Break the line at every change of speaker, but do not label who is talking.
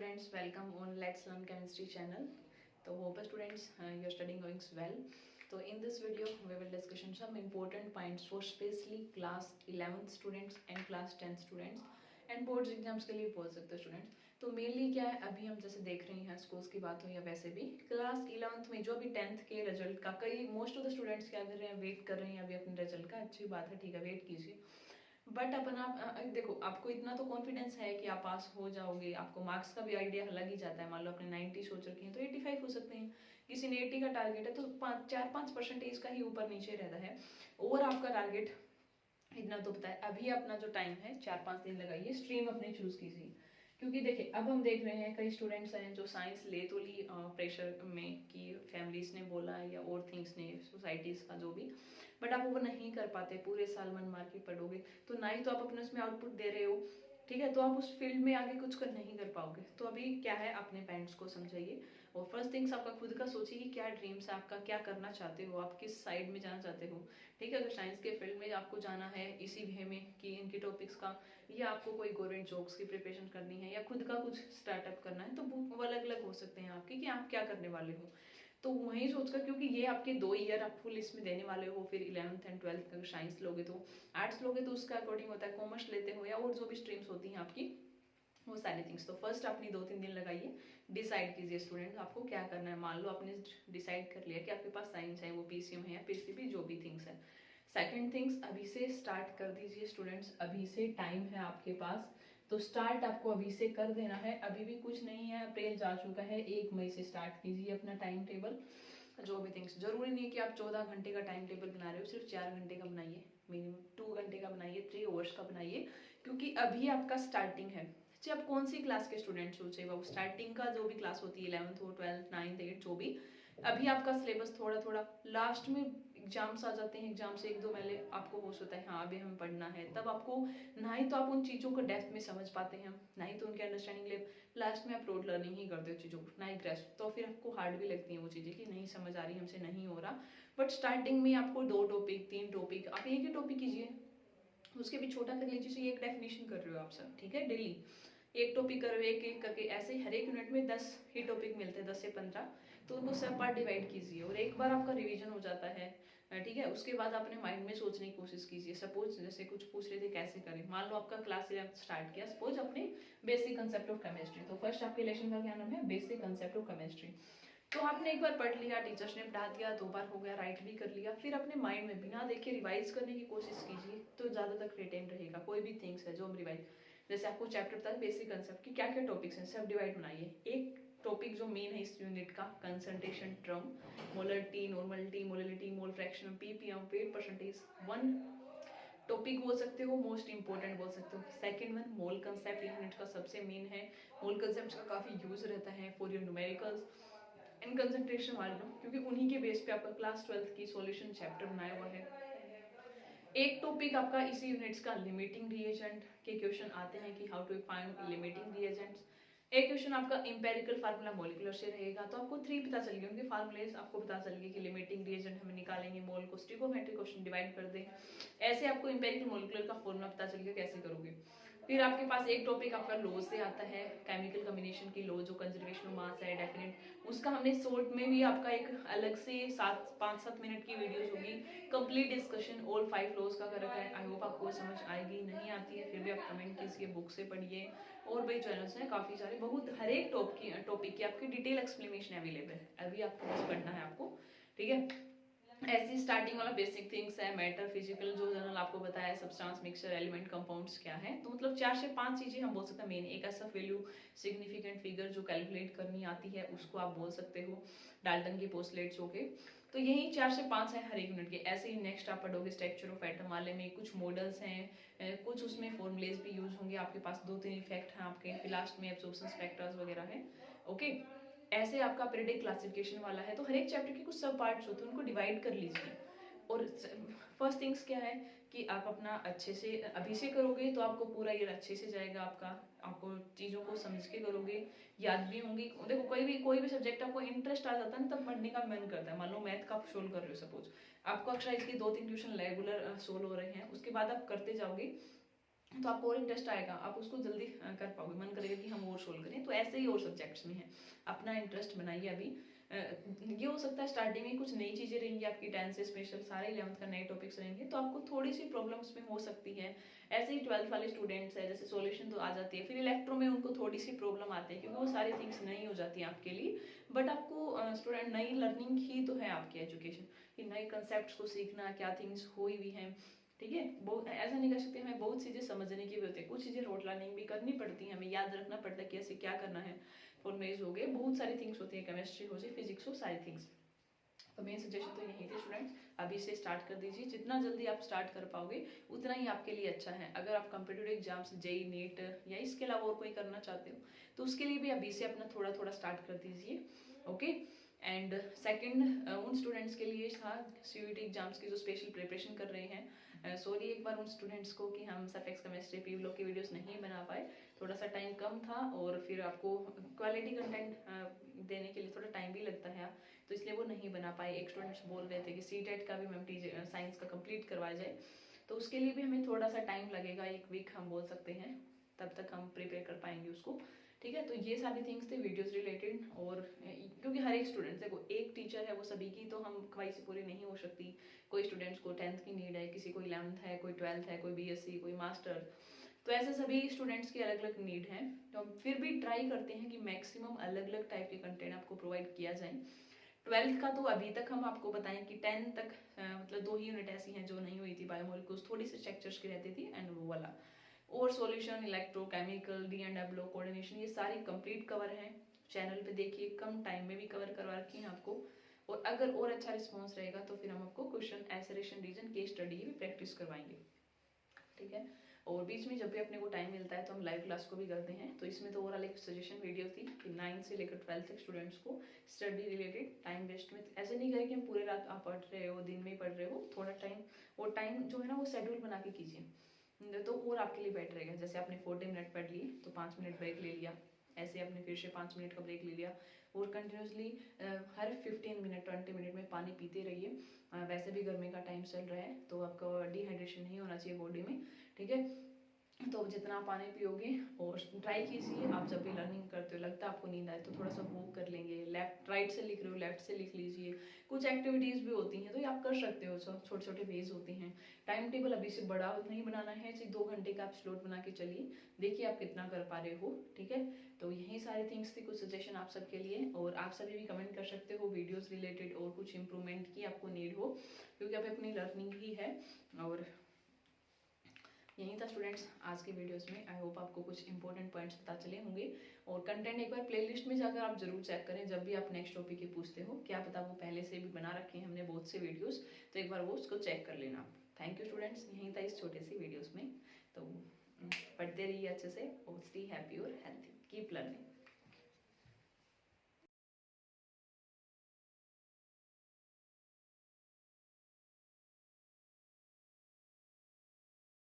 students, welcome on Let's Learn Chemistry channel. So hope students you are studying going well. So in this video we will discussion some important points for especially class 11th students and class 10th students and boards exams के लिए बोल सकते हो students. तो mainly क्या है, अभी हम जैसे देख रहे हैं स्कूल्स की बात हो या वैसे भी क्लास 11th में जो अभी 10th के रिजल्ट का कई मोस्ट ऑफ द स्टूडेंट्स क्या कर रहे हैं, वेट कर रहे हैं अभी अपने रिजल्ट का। अच्छी बात है, ठीक है, वेट कीजिए। बट अपन आप देखो, आपको इतना तो कॉन्फिडेंस है कि आप पास हो जाओगे। आपको मार्क्स का भी आइडिया लग ही जाता है। मान लो आपने 90 सोच रखे हैं तो 85 हो सकते हैं। किसी ने 80 का टारगेट है तो 4-5% का ही ऊपर नीचे रहता है। और आपका टारगेट इतना तो पता है। अभी अपना जो टाइम है 4-5 दिन लगाइए, स्ट्रीम अपनी चूज कीजिए। क्योंकि देखिए अब हम देख रहे हैं कई स्टूडेंट्स हैं जो साइंस ले तो ली प्रेशर में कि फैमिलीज ने बोला या और थिंग्स ने, सोसाइटीज का जो भी, बट आप वो नहीं कर पाते। पूरे साल मन मार के पढ़ोगे तो ना ही तो आप अपने उसमें आउटपुट दे रहे हो, ठीक है, तो आप उस फील्ड में आगे कुछ कर नहीं कर पाओगे। तो अभी क्या है, अपने पेरेंट्स को समझाइए और फर्स्ट थिंग्स आपका खुद का सोचिए कि क्या ड्रीम्स है आपका, क्या करना चाहते हो, आप किस साइड में जाना चाहते हो। ठीक है, अगर साइंस के फील्ड में आपको जाना है इसी वे में कि इनके टॉपिक्स का, या आपको कोई गवर्नमेंट जॉब्स की प्रिपरेशन करनी है या खुद का कुछ स्टार्टअप करना है, तो वो अलग अलग हो सकते हैं आपके कि आप क्या करने वाले हो। तो वही सोचकर, क्योंकि ये आपके 2 ईयर आप फुल इसमें देने वाले हो, फिर 11th एंड 12th अगर साइंस लोगे तो, आर्ट्स लोगे तो उसका अकॉर्डिंग होता है, कॉमर्स लेते हो या और जो भी स्ट्रीम्स होती हैं आपकी, वो सारी थिंग्स। तो फर्स्ट अपनी 2-3 दिन लगाइए, डिसाइड कीजिए स्टूडेंट आपको क्या करना है। मान लो आपने डिसाइड कर लिया कि आपके पास साइंस है, वो पीसीएम है या पीसीबी जो भी थिंग्स है। सेकंड थिंग्स, अभी से स्टार्ट कर दीजिए स्टूडेंट्स। अभी से टाइम है आपके पास, तो स्टार्ट आपको अभी से कर देना है। अभी भी कुछ नहीं है, अप्रैल जा चुका है, 1 मई से स्टार्ट कीजिए अपना टाइम टेबल। जो भी थिंग्स, जरूरी नहीं है कि आप 14 घंटे का टाइम टेबल बना रहे हो, सिर्फ 4 घंटे का बनाइए, मिनिमम 2 घंटे का बनाइए, 3 आवर्स का बनाइए। क्योंकि अभी आपका स्टार्टिंग है। चाहे आप कौन सी क्लास के स्टूडेंट्स हो, चाहे वो स्टार्टिंग का जो भी क्लास होती है, 11th हो, 12th, 9th, 8th जो भी, अभी आपका सिलेबस थोड़ा थोड़ा, लास्ट में एग्जाम्स आ जाते हैं, एग्जाम से 1-2 पहले आपको होश होता है हाँ अभी हमें पढ़ना है, तब आपको ना ही तो आप उन चीज़ों को डेप्थ में समझ पाते हैं, ना ही तो उनके अंडरस्टैंडिंग ले, लास्ट में आप रोड लर्निंग ही करते हो चीज़ों को, ना ही ग्रेस्प, तो फिर आपको हार्ड भी लगती है वो चीज़ें कि नहीं समझ आ रही, हमसे नहीं हो रहा। बट स्टार्टिंग में आपको 2 टॉपिक 3 टॉपिक, आप एक ही टॉपिक कीजिए, उसके भी छोटा कर लीजिए। एक डेफिनेशन कर रहे हो आप सब, ठीक है, डेली एक टॉपिक करो, एक एक करके ऐसे ही हर एक यूनिट में 10 ही टॉपिक मिलते हैं, 10 से 15, तो उनको सब पार्ट डिवाइड कीजिए और एक बार आपका रिवीजन हो जाता है, ठीक है, उसके बाद अपने माइंड में सोचने की कोशिश कीजिए। सपोज जैसे कुछ पूछ रहे थे कैसे करें, मान लो आपका क्लास 11 स्टार्ट किया, सपोज अपने बेसिक कंसेप्ट ऑफ केमिस्ट्री, तो फर्स्ट आपके लेसन का क्या नाम है, बेसिक कंसेप्ट ऑफ केमिस्ट्री। तो आपने एक बार पढ़ लिया, टीचर्स ने पढ़ा दिया, 2 बार हो गया, राइट भी कर लिया, फिर अपने माइंड में बिना देखे रिवाइज करने की कोशिश कीजिए, तो ज़्यादा तक रिटेन रहेगा। कोई भी थिंग्स है जो हम रिवाइज, जैसे आपको चैप्टर था बेसिक कंसेप्ट की क्या क्या टॉपिक्स हैं, सब डिवाइड बनाइए। एक टॉपिक जो मेन है इस यूनिट का, concentration term, molarity, normality, molality, mole fraction, ppm, wait percentage, one topic बोल सकते हो, मोस्ट इंपॉर्टेंट बोल सकते हो। सेकंड वन, मोल कंसेप्ट, यूनिट का सबसे मेन है। मोल कंसेप्ट का काफी यूज रहता है for your numericals and concentration वाले लो, क्योंकि उन्हीं के बेस पे आपका क्लास 12th की सॉल्यूशन चैप्टर बनाया हुआ है। एक टॉपिक आपका इसी यूनिट्स का लिमिटिंग रिएजेंट के क्वेश्चन आते हैं कि how to find limiting reagents. एक क्वेश्चन आपका इंपेरिकल फार्मूला मॉलिक्यूलर से रहेगा, तो आपको 3 पता चल गए उनके फार्मूलेस, आपको पता चल गए कि लिमिटिंग रिएजेंट हमें निकालेंगे, मोल को स्टिकोमेट्रिक क्वेश्चन डिवाइड कर दें, ऐसे आपको इंपेरिकल मॉलिक्यूलर का फॉर्मूला पता चल गया कैसे करोगे। फिर आपके पास एक टॉपिक आपका लॉ से आता है, केमिकल कॉम्बिनेशन की लॉ, जो कंजर्वेशन ऑफ मास है डेफिनेट, उसका हमने शॉर्ट में भी आपका एक अलग से 5-7 मिनट की वीडियोस होगी, कंप्लीट डिस्कशन ऑल 5 लॉज का कर रखा है। आई होप आपको समझ आएगी, नहीं आती है फिर भी आप कमेंट कीजिए, बुक से पढ़िए, और भाई चैनल्स हैं काफी सारे, बहुत हर एक टॉपिक की आपकी डिटेल एक्सप्लेनेशन अवेलेबल है, अभी आपको बस पढ़ना है आपको, ठीक है। ऐसी स्टार्टिंग वाला बेसिक थिंग्स है, मैटर, फिजिकल, जो जनरल आपको बताया, सब्सटेंस, मिक्सचर, एलिमेंट, कंपाउंड्स क्या है, तो मतलब 4 से 5 चीजें हम बोल सकते हैं मेन। एक ऐसा वैल्यू, सिग्निफिकेंट फिगर जो कैलकुलेट करनी आती है, उसको आप बोल सकते हो, डाल्टन के पोस्टलेट्स हो गए, तो यही 4 से 5 है हर एक यूनिट के। ऐसे ही नेक्स्ट आप पढ़ोगे स्ट्रक्चर ऑफ एटम वाले में, कुछ मॉडल्स हैं, कुछ उसमें फॉर्मुलेज भी यूज होंगे आपके पास, 2-3 इफेक्ट हैं आपके, फिर लास्ट में एब्जॉर्प्शन फैक्टर्स वगैरह है, ओके। ऐसे आपका पीरियडिक क्लासिफिकेशन वाला है, तो हर एक चैप्टर के कुछ सब पार्ट्स होते हैं, उनको डिवाइड कर लीजिए। और फर्स्ट थिंग्स क्या है कि आप अपना अच्छे से अभी से करोगे तो आपको पूरा ईयर अच्छे से जाएगा आपका, आपको चीज़ों को समझ के करोगे, याद भी होंगी। देखो कोई भी सब्जेक्ट आपको इंटरेस्ट आ जाता है ना, तब पढ़ने का मन करता है। मान लो मैथ का आप सोल्व कर रहे हो, सपोज आपको एक्स्ट्रा इसके 2-3 ट्यूशन रेगुलर सोल्व हो रहे हैं, उसके बाद आप करते जाओगे तो आपको और इंटरेस्ट आएगा, आप उसको जल्दी कर पाओगे, मन करेगा कि हम और सोल्व करें। तो ऐसे ही और सब्जेक्ट्स में है, अपना इंटरेस्ट बनाइए अभी। ये हो सकता है स्टार्टिंग में कुछ नई चीज़ें रहेंगी आपकी, 10 से स्पेशल सारे 11th का नए टॉपिक्स रहेंगे, तो आपको थोड़ी सी प्रॉब्लम्स में हो सकती है। ऐसे ही 12th वाले स्टूडेंट्स है, जैसे सॉल्यूशन तो आ जाती है, फिर इलेक्ट्रो में उनको थोड़ी सी प्रॉब्लम आती है, क्योंकि वो सारी थिंग्स नई हो जाती है आपके लिए। बट आपको स्टूडेंट नई लर्निंग ही तो है आपकी एजुकेशन, कि नए कंसेप्ट को सीखना, क्या थिंग्स हुई भी हैं, ठीक है। बहुत ऐसा नहीं कर सकते, हमें बहुत चीज़ें समझने की भी होती है, कुछ चीज़ें रोट लर्निंग भी करनी पड़ती है, हमें याद रखना पड़ता है कैसे क्या करना है। फॉर्मेज हो गए, बहुत सारी थिंग्स होती है, केमिस्ट्री हो जाए, फिजिक्स हो, सारी थिंग्स। तो मेन सजेशन तो यही थी स्टूडेंट्स, अभी से स्टार्ट कर दीजिए, जितना जल्दी आप स्टार्ट कर पाओगे उतना ही आपके लिए अच्छा है। अगर आप कम्पिटिटिव एग्जाम्स, जेई, नीट या इसके अलावा और कोई करना चाहते हो, तो उसके लिए भी अभी से अपना थोड़ा थोड़ा स्टार्ट कर दीजिए, ओके। एंड सेकंड, उन स्टूडेंट्स के लिए था सीयूईटी एग्जाम्स की जो स्पेशल प्रिपरेशन कर रहे हैं, सॉरी एक बार उन स्टूडेंट्स को कि हम सफेक्स केमिस्ट्री पी ब्लॉक की वीडियोस नहीं बना पाए, थोड़ा सा टाइम कम था, और फिर आपको क्वालिटी कंटेंट देने के लिए थोड़ा टाइम भी लगता है, तो इसलिए वो नहीं बना पाए। एक स्टूडेंट्स बोल रहे थे कि सीटेट का भी मैम साइंस का कंप्लीट करवाया जाए, तो उसके लिए भी हमें थोड़ा सा टाइम लगेगा, 1 वीक हम बोल सकते हैं, तब तक हम प्रिपेयर कर पाएंगे उसको, ठीक है। तो ये सारी थिंग्स थे वीडियोस रिलेटेड, और क्योंकि हर एक स्टूडेंट देखो, एक टीचर है वो सभी की तो हम ख्वाहिश पूरी नहीं हो सकती। कोई स्टूडेंट्स को 10th की नीड है, किसी को 11th है, कोई 12th है, कोई बीएससी, कोई मास्टर, तो ऐसे सभी स्टूडेंट्स की अलग अलग नीड है। तो हम फिर भी ट्राई करते हैं कि मैक्सिमम अलग अलग टाइप के कंटेंट आपको प्रोवाइड किया जाए। 12th का तो अभी तक हम आपको बताएं कि 10 तक मतलब 2 ही यूनिट ऐसी हैं जो नहीं हुई थी, बायोमोलिकुल्स थोड़ी सी स्ट्रक्चर्स की रहती थी, एंड वो वाला, और सॉल्यूशन, इलेक्ट्रोकेमिकल, डी&डब्ल्यू, कोऑर्डिनेशन, ये सारी कंप्लीट कवर है। चैनल पे देखिए, कम टाइम में भी कवर करवा रखी है आपको, और अगर और अच्छा रिस्पॉन्स रहेगा तो फिर हम आपको question, assertion, reason, case study भी प्रैक्टिस करवाएंगे, ठीक है। और बीच में जब भी अपने को टाइम मिलता है तो हम लाइव क्लास को भी करते हैं। तो इसमें तो ओवरऑल एक सजेशन वीडियो थी कि 9 से लेकर 12 तक स्टूडेंट्स को स्टडी रिलेटेड टाइम वेस्ट में, ऐसे नहीं करें कि हम पूरे रात आप पढ़ रहे हो, दिन में पढ़ रहे हो, थोड़ा टाइम, और टाइम जो है ना वो शेड्यूल बना के कीजिए, तो और आपके लिए बेटर रहेगा। जैसे आपने 40 मिनट पढ़ लिए तो 5 मिनट ब्रेक ले लिया, ऐसे आपने फिर से 5 मिनट का ब्रेक ले लिया, और कंटिन्यूसली हर 15 मिनट 20 मिनट में पानी पीते रहिए। वैसे भी गर्मी का टाइम चल रहा है, तो आपका डिहाइड्रेशन नहीं होना चाहिए बॉडी में, ठीक है। तो जितना पानी पियोगे, और ट्राई कीजिए आप जब भी लर्निंग करते हो, लगता है आपको नींद आए तो थोड़ा सा वॉक कर लेंगे, लेफ्ट राइट से लिख रहे हो लेफ्ट से लिख लीजिए, कुछ एक्टिविटीज़ भी होती हैं तो ये आप कर सकते हो, सब छोटे छोटे वेज होते हैं। टाइम टेबल अभी से बड़ा नहीं बनाना है, सिर्फ 2 घंटे का आप स्लॉट बना के चलिए, देखिए आप कितना कर पा रहे हो, ठीक है। तो यही सारी थिंग्स थी, कुछ सजेशन आप सबके लिए, और आप सभी भी कमेंट कर सकते हो वीडियोस रिलेटेड और कुछ इंप्रूवमेंट की आपको नीड हो, क्योंकि अभी अपनी लर्निंग ही है। और यही था स्टूडेंट्स आज की वीडियोस में, आई होप आपको कुछ इंपॉर्टेंट पॉइंट्स पता चले होंगे। और कंटेंट एक बार प्लेलिस्ट में जाकर आप जरूर चेक करें, जब भी आप नेक्स्ट टॉपिक की पूछते हो, क्या पता वो पहले से भी बना रखे हैं हमने बहुत से वीडियोस, तो एक बार वो उसको चेक कर लेना। थैंक यू स्टूडेंट्स, यही था इस छोटे सी वीडियोस में। तो पढ़ते रहिए अच्छे से, और स्टे हैप्पी और हेल्थी, कीप लर्निंग।